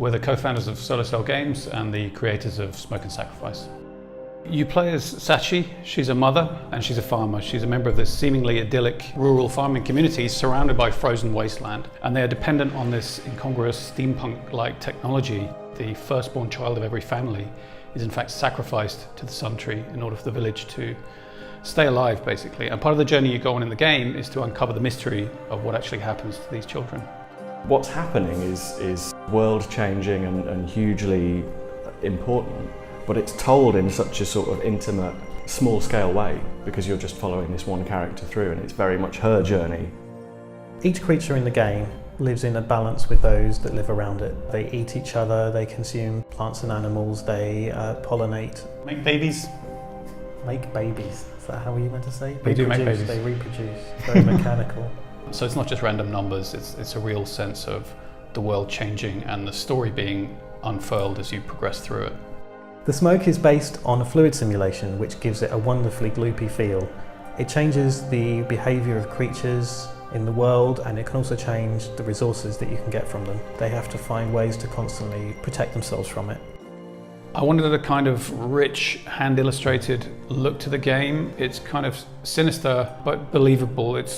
We're the co-founders of Solar Cell Games and the creators of Smoke and Sacrifice. You play as Sachi. She's a mother and she's a farmer. She's a member of this seemingly idyllic rural farming community surrounded by frozen wasteland. And they are dependent on this incongruous steampunk-like technology. The firstborn child of every family is in fact sacrificed to the sun tree in order for the village to stay alive, basically. And part of the journey you go on in the game is to uncover the mystery of what actually happens to these children. What's happening is world-changing and hugely important, but it's told in such a sort of intimate, small-scale way because you're just following this one character through, and it's very much her journey. Each creature in the game lives in a balance with those that live around it. They eat each other, they consume plants and animals, they pollinate. Make babies. Make babies, is that how you meant to say? They do make babies. They reproduce, very mechanical. So it's not just random numbers, it's a real sense of the world changing and the story being unfurled as you progress through it. The Smoke is based on a fluid simulation which gives it a wonderfully gloopy feel. It changes the behaviour of creatures in the world, and it can also change the resources that you can get from them. They have to find ways to constantly protect themselves from it. I wanted a kind of rich, hand-illustrated look to the game. It's kind of sinister but believable. It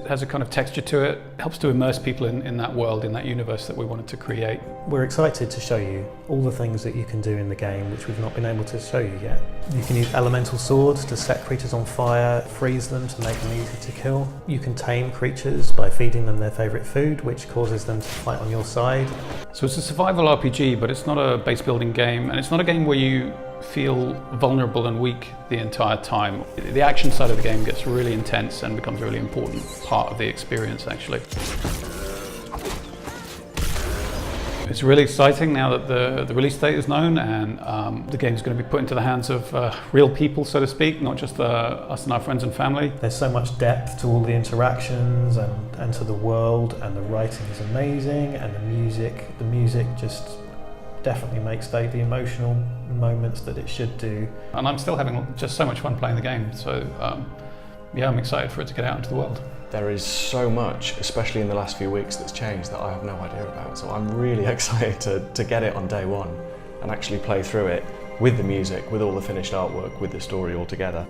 has a kind of texture to it. It helps to immerse people in that world, in that universe that we wanted to create. We're excited to show you all the things that you can do in the game which we've not been able to show you yet. You can use elemental swords to set creatures on fire, freeze them to make them easy to kill. You can tame creatures by feeding them their favourite food, which causes them to fight on your side. So it's a survival RPG, but it's not a base building game, and it's not a game where you feel vulnerable and weak the entire time. The action side of the game gets really intense and becomes a really important part of the experience, actually. It's really exciting now that the release date is known, and the game is going to be put into the hands of real people, so to speak, not just us and our friends and family. There's so much depth to all the interactions and to the world, and the writing is amazing, and the music just definitely makes the emotional moments that it should do. And I'm still having just so much fun playing the game, so yeah, I'm excited for it to get out into the world. There is so much, especially in the last few weeks, that's changed that I have no idea about. So I'm really excited to get it on day one and actually play through it with the music, with all the finished artwork, with the story all together.